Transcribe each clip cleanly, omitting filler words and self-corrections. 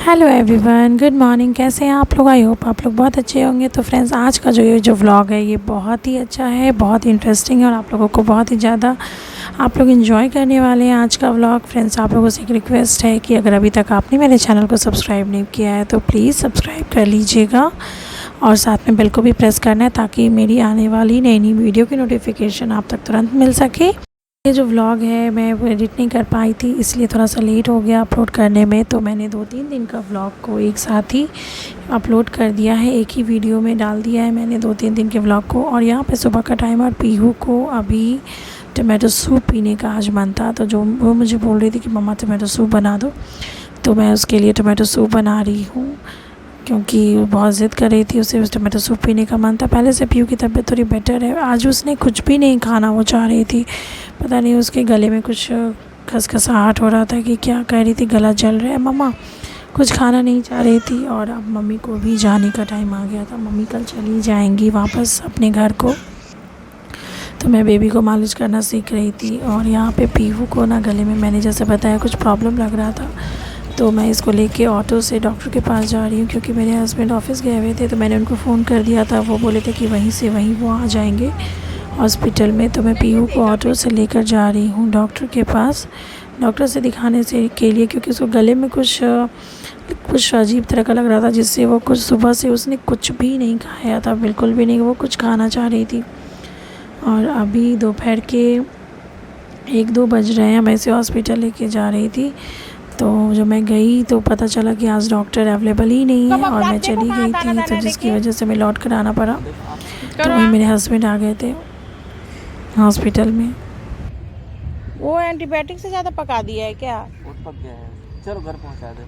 Hello everyone, good morning. कैसे हैं आप लोग? आई होप आप लोग बहुत अच्छे होंगे। तो फ्रेंड्स, आज का जो व्लॉग है ये बहुत ही अच्छा है, बहुत ही इंटरेस्टिंग है और आप लोगों को बहुत ही ज़्यादा आप लोग एंजॉय करने वाले हैं आज का व्लॉग। फ्रेंड्स, आप लोगों से एक रिक्वेस्ट है कि अगर अभी तक आपने मेरे चैनल को सब्सक्राइब नहीं किया है तो प्लीज़ सब्सक्राइब कर लीजिएगा और साथ में बेल को भी प्रेस करना है ताकि मेरी आने वाली नई नई वीडियो की नोटिफिकेशन आप तक तुरंत मिल सके। ये जो व्लॉग है मैं वो एडिट नहीं कर पाई थी, इसलिए थोड़ा सा लेट हो गया अपलोड करने में। तो मैंने 2-3 दिन का व्लॉग को एक साथ ही अपलोड कर दिया है, एक ही वीडियो में डाल दिया है मैंने 2-3 दिन के व्लॉग को। और यहाँ पे सुबह का टाइम और पीहू को अभी टमाटो सूप पीने का आज मन था, तो जो वो मुझे बोल रही थी कि मम्मा टमाटो सूप बना दो, तो मैं उसके लिए टमाटो सूप बना रही हूँ क्योंकि वो बहुत ज़िद कर रही थी, उसे टमाटो सूप पीने का मन था। पहले से पीहू की तबीयत थोड़ी बेटर है, आज उसने कुछ भी नहीं खाना वो चाह रही थी। पता नहीं उसके गले में कुछ खसखसाहट हो रहा था कि क्या, कह रही थी गला जल रहा है मम्मा, कुछ खाना नहीं चाह रही थी। और अब मम्मी को भी जाने का टाइम आ गया था, मम्मी कल चली जाएंगी वापस अपने घर को। तो मैं बेबी को मालिश करना सीख रही थी और यहाँ पे पीहू को ना गले में, मैंने जैसे बताया, कुछ प्रॉब्लम लग रहा था। तो मैं इसको लेके ऑटो से डॉक्टर के पास जा रही हूँ क्योंकि मेरे हस्बैंड ऑफिस गए हुए थे। तो मैंने उनको फ़ोन कर दिया था, वो बोले थे कि वहीं से वहीं वो आ जाएंगे हॉस्पिटल में। तो मैं पीहू को ऑटो से लेकर जा रही हूँ डॉक्टर के पास, डॉक्टर से दिखाने से के लिए, क्योंकि उसको गले में कुछ अजीब तरह का लग रहा था, जिससे वो कुछ सुबह से उसने कुछ भी नहीं खाया था, बिल्कुल भी नहीं, वो कुछ खाना चाह रही थी। और अभी दोपहर के 1-2 बज रहे हैं, मैं इसे हॉस्पिटल लेके जा रही थी। तो जब मैं गई तो पता चला कि आज डॉक्टर अवेलेबल ही नहीं है और मैं चली गई थी, तो जिसकी वजह से मैं लौट कर आना पड़ा। तो वहीं मेरे हस्बैंड आ गए थे हॉस्पिटल में। वो एंटीबायोटिक से ज़्यादा पका दिया है क्या? वो तो पक गया है। चलो घर पहुंचा दे,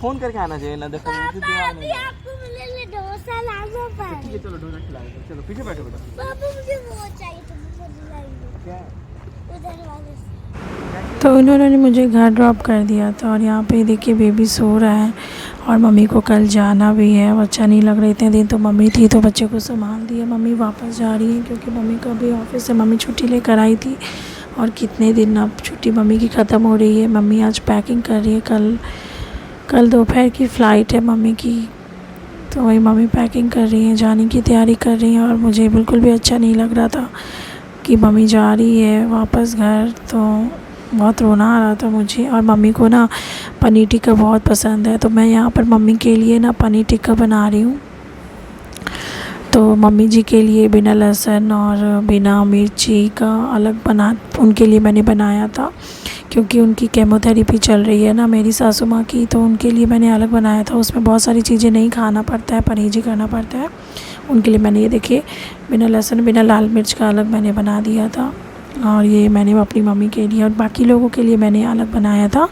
फोन करके आना चाहिए ना। देखो आपको मिलेगा डोसा लाना पर। ठीक है, चलो डोसा खिला दो। चलो पीछे बैठो बेटा। पापा मुझे वो चाहिए, तो मुझे दिलाइए। क्या? उधर वाले से। तो उन्होंने मुझे घर ड्रॉप कर दिया था और यहाँ पे देखिए बेबी सो रहा है और मम्मी को कल जाना भी है। अच्छा नहीं लग रहे थे दिन, तो मम्मी थी तो बच्चे को संभाल दिया। मम्मी वापस जा रही है क्योंकि मम्मी का भी ऑफिस से मम्मी छुट्टी लेकर आई थी और कितने दिन अब छुट्टी मम्मी की ख़त्म हो रही है। मम्मी आज पैकिंग कर रही है, कल दोपहर की फ़्लाइट है मम्मी की, तो वही मम्मी पैकिंग कर रही हैं, जाने की तैयारी कर रही हैं। और मुझे बिल्कुल भी अच्छा नहीं लग रहा था कि मम्मी जा रही है वापस घर, तो बहुत रोना आ रहा था मुझे। और मम्मी को ना पनीर टिक्का बहुत पसंद है, तो मैं यहाँ पर मम्मी के लिए ना पनीर टिक्का बना रही हूँ। तो मम्मी जी के लिए बिना लहसुन और बिना मिर्ची का अलग उनके लिए मैंने बनाया था, क्योंकि उनकी केमोथेरेपी चल रही है ना मेरी सासू माँ की, तो उनके लिए मैंने अलग बनाया था। उसमें बहुत सारी चीज़ें नहीं खाना पड़ता है, परहेज ही करना पड़ता है। उनके लिए मैंने ये देखिए बिना लहसुन बिना लाल मिर्च का अलग मैंने बना दिया था, और ये मैंने अपनी मम्मी के लिए और बाकी लोगों के लिए मैंने अलग बनाया था।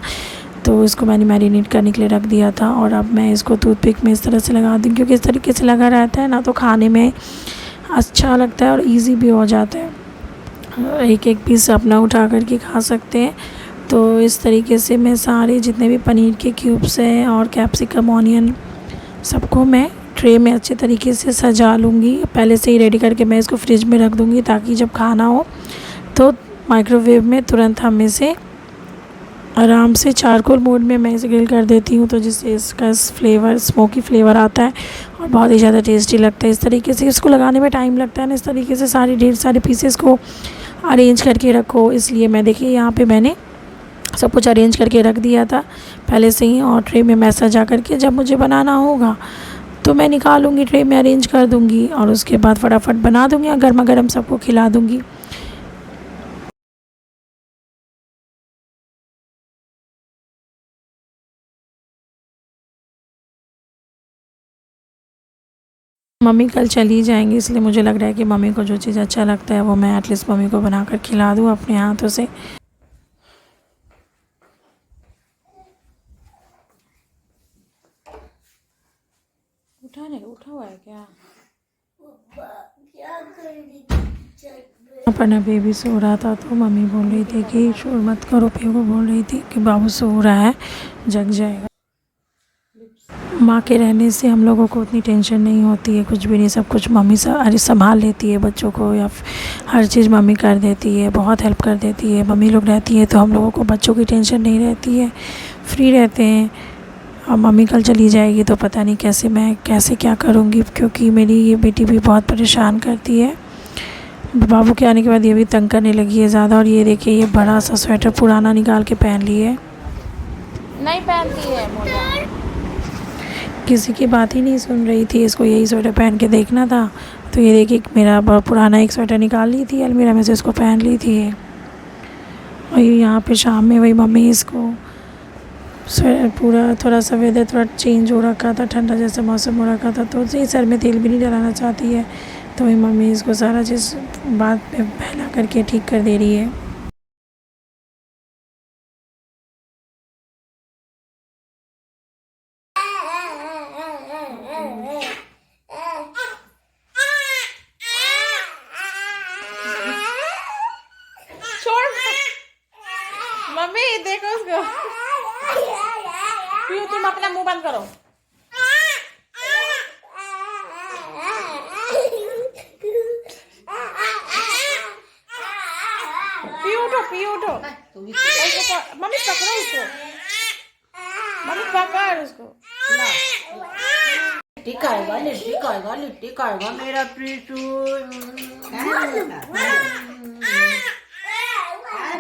तो इसको मैंने मैरिनेट करने के लिए रख दिया था और अब मैं इसको टूथपिक में इस तरह से लगा दूँ, क्योंकि इस तरीके से लगा रहता है ना तो खाने में अच्छा लगता है और इजी भी हो जाता है, एक एक पीस अपना उठा करके खा सकते हैं। तो इस तरीके से मैं सारे जितने भी पनीर के क्यूब्स हैं और कैप्सिकम, ऑनियन, सबको मैं ट्रे में अच्छे तरीके से सजा लूँगी। पहले से ही रेडी करके मैं इसको फ्रिज में रख दूँगी ताकि जब खाना हो तो माइक्रोवेव में तुरंत हम इसे आराम से चारकोल मोड में मैं इसे ग्रिल कर देती हूँ, तो जिससे इसका फ्लेवर, स्मोकी फ्लेवर आता है और बहुत ही ज़्यादा टेस्टी लगता है। इस तरीके से इसको लगाने में टाइम लगता है ना, इस तरीके से ढेर सारे पीसेस को अरेंज करके रखो। इसलिए मैं देखिए यहाँ पे मैंने सब कुछ अरेंज करके रख दिया था पहले से ही, और ट्रे में मैं सजा करके जब मुझे बनाना होगा तो मैं निकालूँगी, ट्रे में अरेंज कर दूँगी और उसके बाद फटाफट बना दूँगी और गर्मा गर्म सबको खिला दूँगी। मम्मी कल चली जाएंगी, इसलिए मुझे लग रहा है कि मम्मी को जो चीज़ अच्छा लगता है वो मैं एटलीस्ट मम्मी को बनाकर खिला दूँ अपने हाथों से। उठा हुआ है क्या? क्या कर रही? अपना बेबी सो रहा था तो मम्मी बोल रही थी कि शोर मत करो, पीहू को बोल रही थी कि बाबू सो रहा है, जग जाएगा। माँ के रहने से हम लोगों को उतनी टेंशन नहीं होती है, कुछ भी नहीं, सब कुछ मम्मी संभाल लेती है बच्चों को, या हर चीज़ मम्मी कर देती है, बहुत हेल्प कर देती है। मम्मी लोग रहती है तो हम लोगों को बच्चों की टेंशन नहीं रहती है, फ्री रहते हैं। और मम्मी कल चली जाएगी तो पता नहीं कैसे क्या करूँगी, क्योंकि मेरी ये बेटी भी बहुत परेशान करती है। बाबू के आने के बाद ये भी तंग करने लगी है ज़्यादा। और ये देखिए ये बड़ा सा स्वेटर पुराना निकाल के पहन ली है, नहीं पहनती है मोजा। किसी की बात ही नहीं सुन रही थी, इसको यही स्वेटर पहन के देखना था। तो ये देखिए मेरा पुराना एक स्वेटर निकाल ली थी अलमीरा में से, इसको पहन ली थी। और ये यहाँ पे शाम में वही मम्मी इसको पूरा थोड़ा सा वेदर थोड़ा चेंज हो रखा था, ठंडा जैसा मौसम हो रखा था, तो ये सर में तेल भी नहीं डलाना चाहती है। तो वही मम्मी इसको सारा चीज़ बाद में बहला करके ठीक कर दे रही है। छोड़ मम्मी, देखो उसको। पीयू तुम अपना मुंह बंद करो। पीयू उठो। मम्मी पकड़ो उसको, मम्मी पकड़ उसको। लिट्टी खाएगा मेरा प्रीतू।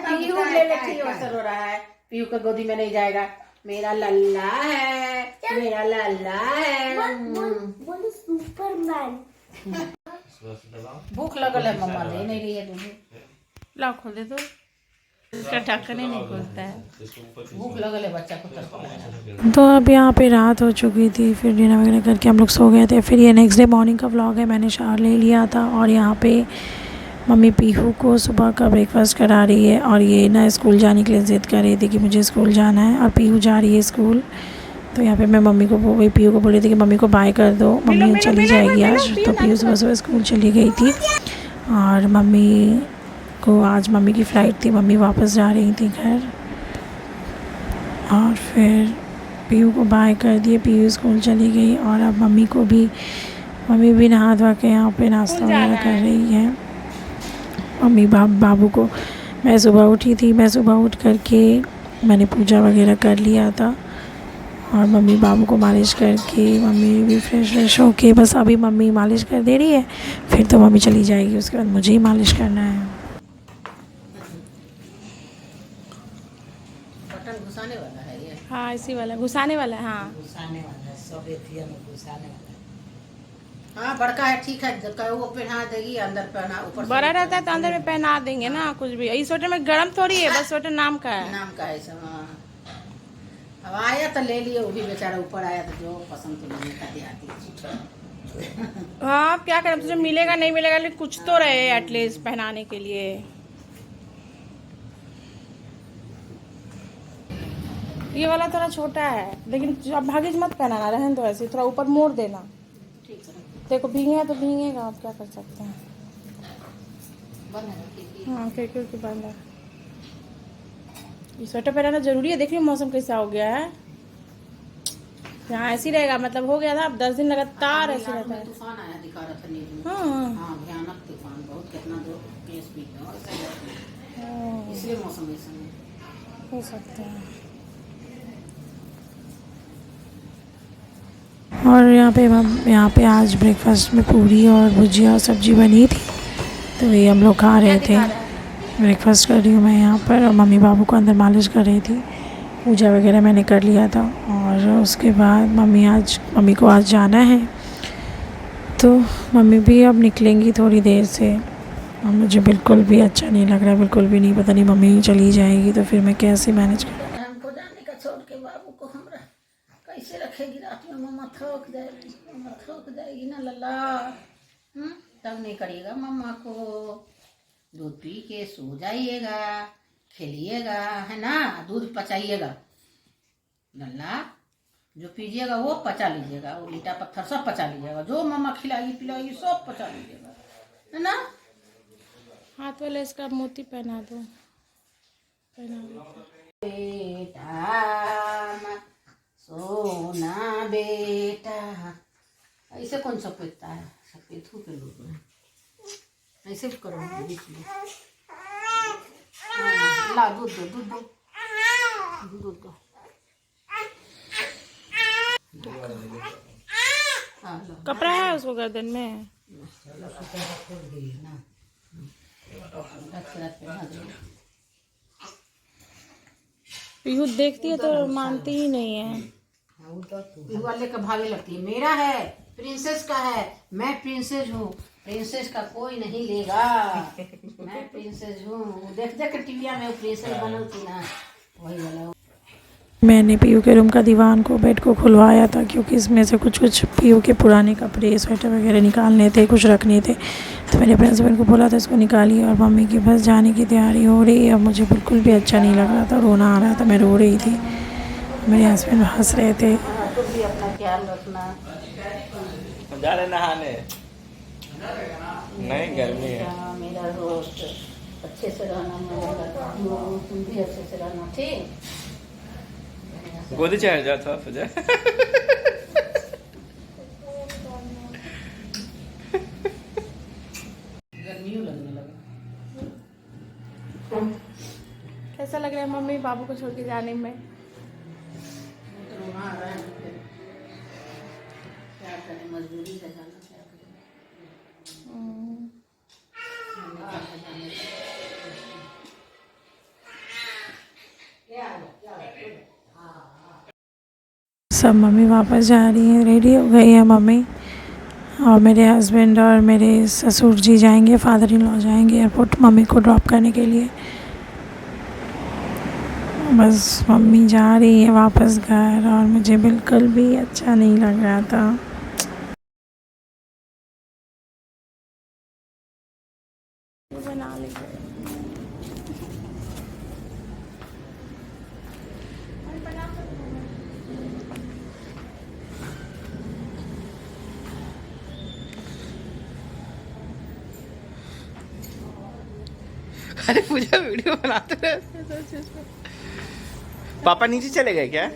पीयू ले लेती असर हो रहा है। पीयू का गोदी में नहीं जाएगा। मेरा लल्ला है, मेरा लल्ला है। बोलो सुपरमैन। भूख लगल है, मम्मा दे नहीं रही है तुझे। लाओ खोल दे तो, उसका ढक्कन ही नहीं खुलता है। भूख लगल है बच्चा को। तो अब यहाँ पे रात हो चुकी थी, फिर डिनर वगैरह करके हम लोग सो गए थे। फिर ये नेक्स्ट डे मॉर्निंग का व्लॉग है। मैंने शावर ले लिया था और यहाँ पे मम्मी पीहू को सुबह का ब्रेकफास्ट करा रही है। और ये ना स्कूल जाने के लिए ज़िद कर रही थी कि मुझे स्कूल जाना है, और पीहू जा रही है स्कूल। तो यहाँ पे मैं मम्मी को वही पीहू को बोल रही थी कि मम्मी को बाय कर दो, मम्मी चली जाएगी आज। तो पीहू सुबह सुबह स्कूल चली गई थी। और मम्मी को आज मम्मी की फ़्लाइट थी, मम्मी वापस जा रही थी घर। और फिर पीहू को बाय कर दिए, पीहू स्कूल चली गई। और अब मम्मी भी नहा धोवा के यहाँ पे नाश्ता वगैरह कर रही है। मम्मी बाबू को मैं सुबह उठ करके मैंने पूजा वगैरह कर लिया था। और मम्मी बाबू को मालिश करके मम्मी भी फ्रेश होके बस अभी मम्मी मालिश कर दे रही है, फिर तो मम्मी चली जाएगी। उसके बाद मुझे ही मालिश करना है। बटन घुसाने वाला है ये। हाँ इसी वाला घुसाने वाला है। हाँ घुसाने वाला है, सब एथिया में घुसाने वाला है। हाँ बड़का है, ठीक है। वो पहना देगी, अंदर पहना, ऊपर बड़ा रहता है तो अंदर में पहना देंगे ना कुछ भी। इस स्वेटर में गर्म थोड़ी है, बस स्वेटर नाम का है। नाम का है सब। हाँ अब आया तो ले लिए, वो भी बेचारा ऊपर आया तो जो पसंद तो लेने का दिया। हाँ क्या करें, तुझे मिलेगा नहीं मिलेगा, लेकिन कुछ तो रहे एटलीस्ट पहनाने के लिए। ये वाला थोड़ा छोटा है, लेकिन अब भागीज मत पहनाना, रहने दो ऐसे, थोड़ा ऊपर मोड़ देना। देखो भीगे है तो भीगेगा, आप क्या कर सकते हैं। हाँ क्योंकि बंद है। ये स्वेटर पहनाना जरूरी है। देखिए मौसम कैसा हो गया है, यहाँ ऐसे ही रहेगा, मतलब हो गया था। अब 10 दिन लगातार ऐसे रहता है। तूफान आया दिखा रहा था न्यूज़ में। हाँ भयानक तूफान, बहुत कितना दो केस भी है, इसलिए मौसम ऐसा हो सकता है। और यहाँ पे आज ब्रेकफास्ट में पूरी और भुजिया और सब्जी बनी थी, तो ये हम लोग खा रहे थे। ब्रेकफास्ट कर रही हूँ मैं यहाँ पर, और मम्मी बाबू को अंदर मालिश कर रही थी। पूजा वगैरह मैंने कर लिया था। और उसके बाद मम्मी को आज जाना है, तो मम्मी भी अब निकलेंगी थोड़ी देर से। और मुझे बिल्कुल भी अच्छा नहीं लग रहा, बिल्कुल भी नहीं। पता नहीं मम्मी चली जाएगी तो फिर मैं कैसे मैनेज करूँ। हमको जाने का छोड़ के बाबू को हमरा कैसे रखेगी रात में। मम्मा थक जाएगी ना लल्ला। तब नहीं करिएगा मम्मा को, दूध पी के सो जाइएगा, खेलिएगा, है ना। दूध पचाइएगा लल्ला, जो पीजिएगा वो पचा लीजिएगा, वो ईटा पत्थर सब पचा लीजिएगा, जो मम्मा खिलाएगी पिलाएगी सब पचा लीजिएगा, है ना। हाथ वाला इसका मोती पहना दो, बेटा सोना बेटा। ऐसे कौन सफेदता है, सफेद हो के लोग ऐसे भी करो बीच में। ला दूध दो। हाँ लो कपड़ा है उसको गर्दन में। पीहू देखती है तो मानती ही नहीं है। ये वाले का भाभी लगती है, मेरा है, प्रिंसेस का है, मैं प्रिंसेस हूँ, प्रिंसेस का कोई नहीं लेगा, मैं प्रिंसेस हूँ। देख देख टीविया में प्रिंसेस बनल थी ना, वही वाला। मैंने पीयू के रूम का दीवान को बेड को खुलवाया था क्योंकि इसमें से कुछ पीयू के पुराने कपड़े स्वेटर वगैरह निकालने थे, कुछ रखने थे। तो मैंने अपने हस्बैंड को बोला था इसको निकालिए, और मम्मी की बस जाने की तैयारी हो रही है। अब मुझे बिल्कुल भी अच्छा नहीं लग रहा था, रोना आ रहा था, मैं रो रही थी। मेरे हस्बैंड हंस रहे थे। तुम भी अपना ख्याल रखना। जा रहे नहाने? नहीं, गर्मी है। मेरा दोस्त अच्छे से रहना, तुम भी अच्छे से रहना, ठीक। गोदी चढ़ जाता तुझे। गर्मियों लगने लगा। कैसा लग रहा है मम्मी बाबू को छोड़ के जाने में? तो वहाँ आ रहा है, क्या करें, मजबूरी है जाना, क्या करें। सब मम्मी वापस जा रही हैं, रेडी हो गई है मम्मी, और मेरे हस्बैंड और मेरे ससुर जी जाएंगे, फादर इन लॉ जाएंगे एयरपोर्ट मम्मी को ड्रॉप करने के लिए। बस मम्मी जा रही है वापस घर, और मुझे बिल्कुल भी अच्छा नहीं लग रहा था। बना लेंगे। अरे पूजा वीडियो बनाते रहे। पापा नीचे चले गए क्या?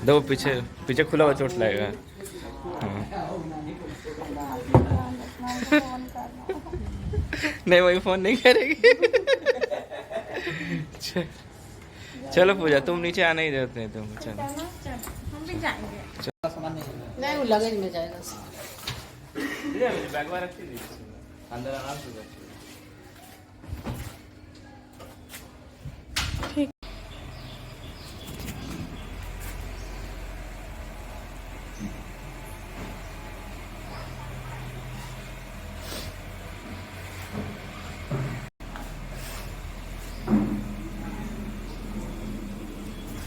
दो पीछे पीछे खुला हुआ चोट लगेगा। नहीं, वही फोन नहीं करेगी। चलो पूजा, तुम नीचे आना ही देते तुम। चलो हम भी जाएंगे। नहीं, वो लगेज में जाएगा। बैग में रखती थी अंदर आराम से।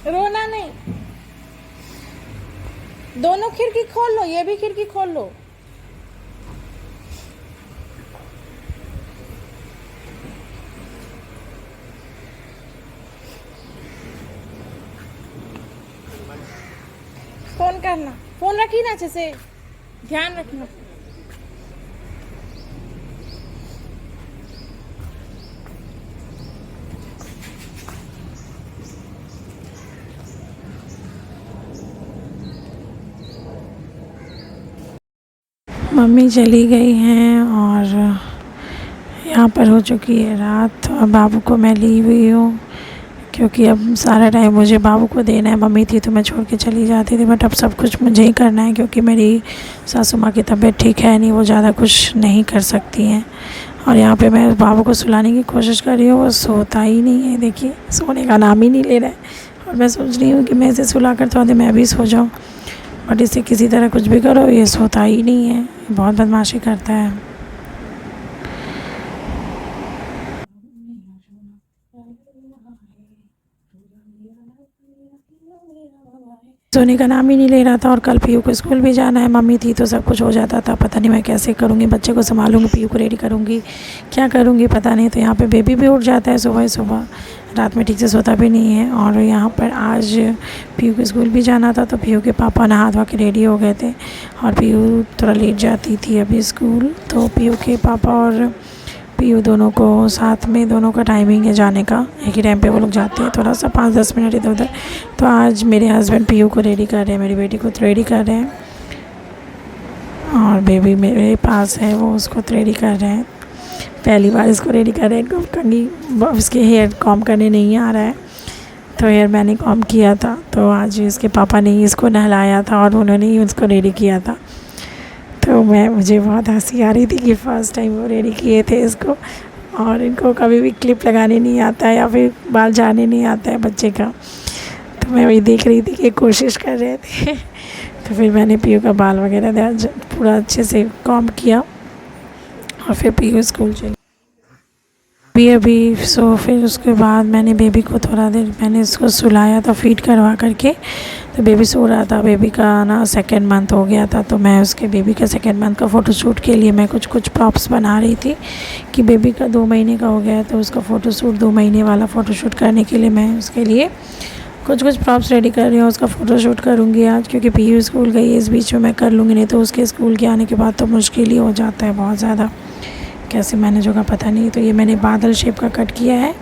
रोना नहीं, दोनों खिड़की खोल लो, ये भी खिड़की खोल लो। फोन करना, फोन रखी ना अच्छे से, ध्यान रखना। मम्मी चली गई हैं और यहाँ पर हो चुकी है रात, और बाबू को मैं ली हुई हूँ क्योंकि अब सारा टाइम मुझे बाबू को देना है। मम्मी थी तो मैं छोड़ के चली जाती थी, बट अब सब कुछ मुझे ही करना है क्योंकि मेरी सासू माँ की तबीयत ठीक है नहीं, वो ज़्यादा कुछ नहीं कर सकती हैं। और यहाँ पे मैं बाबू को सुलाने की कोशिश कर रही हूँ, वो सोता ही नहीं है। देखिए, सोने का नाम ही नहीं ले रहा है। और मैं सोच रही हूँ कि मैं इसे सुला कर थोड़ा देर मैं भी सो जाऊँ, बट इसे किसी तरह कुछ भी करो, ये सोता ही नहीं है, बहुत बदमाशी करता है। सोने का नाम ही नहीं ले रहा था। और कल पीयू को स्कूल भी जाना है, मम्मी थी तो सब कुछ हो जाता था। पता नहीं मैं कैसे करूँगी, बच्चे को संभालूंगी, पीयू को रेडी करूँगी, क्या करूँगी पता नहीं। तो यहाँ पे बेबी भी उठ जाता है सुबह सुबह, रात में ठीक से सोता भी नहीं है। और यहाँ पर आज पीयू को स्कूल भी जाना था, तो पीयू के पापा नहा धो के रेडी हो गए थे, और पीयू थोड़ा लेट जाती थी अभी स्कूल। तो पीयू के पापा और पीयू दोनों को साथ में, दोनों का टाइमिंग है जाने का, एक ही टाइम पे वो लोग जाते हैं, थोड़ा सा 5-10 मिनट इधर उधर। तो आज मेरे हस्बैंड पीयू को रेडी कर रहे हैं, मेरी बेटी को रेडी कर रहे हैं। और बेबी मेरे पास है, वो उसको रेडी कर रहे हैं। पहली बार इसको रेडी कर रहे हैं, क्योंकि उसके हेयर कॉम करने नहीं आ रहा है, तो हेयर मैंने कॉम किया था। तो आज इसके पापा ने ही इसको नहलाया था और उन्होंने ही उसको रेडी किया था। तो मुझे बहुत हंसी आ रही थी कि फ़र्स्ट टाइम वो रेडी किए थे इसको, और इनको कभी भी क्लिप लगाने नहीं आता है या फिर बाल झाड़ने नहीं आता है बच्चे का। तो मैं वही देख रही थी कि कोशिश कर रहे थे। तो फिर मैंने पीयू का बाल वगैरह पूरा अच्छे से कॉम किया और फिर पीयू स्कूल चली अभी। फिर उसके बाद मैंने बेबी को थोड़ा देर मैंने इसको सुलाया था फीड करवा करके। तो बेबी सो रहा था। बेबी का ना 2nd मंथ हो गया था, तो मैं उसके बेबी का 2nd मंथ का फ़ोटोशूट के लिए मैं कुछ प्रॉप्स बना रही थी कि बेबी का 2 महीने का हो गया है, तो उसका फ़ोटोशूट 2 महीने वाला फ़ोटोशूट करने के लिए मैं उसके लिए कुछ प्रॉप्स रेडी कर रही हूँ। उसका फ़ोटोशूट करूँगी आज, क्योंकि पीयू स्कूल गई है। इस बीच में मैं कर लूँगी, नहीं तो उसके स्कूल के आने के बाद तो मुश्किल ही हो जाता है बहुत ज़्यादा, कैसे मैनेज होगा पता नहीं। तो ये मैंने बादल शेप का कट किया है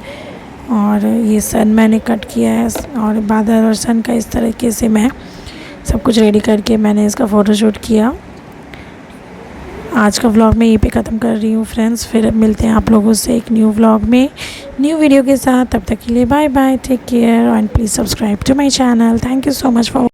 और ये सन मैंने कट किया है, और बादल और सन का इस तरीके से मैं सब कुछ रेडी करके मैंने इसका फ़ोटोशूट किया। आज का व्लॉग मैं यहीं पे ख़त्म कर रही हूँ फ्रेंड्स। फिर मिलते हैं आप लोगों से एक न्यू व्लॉग में न्यू वीडियो के साथ। तब तक के लिए bye bye, take care and please subscribe to my channel. Thank you so much for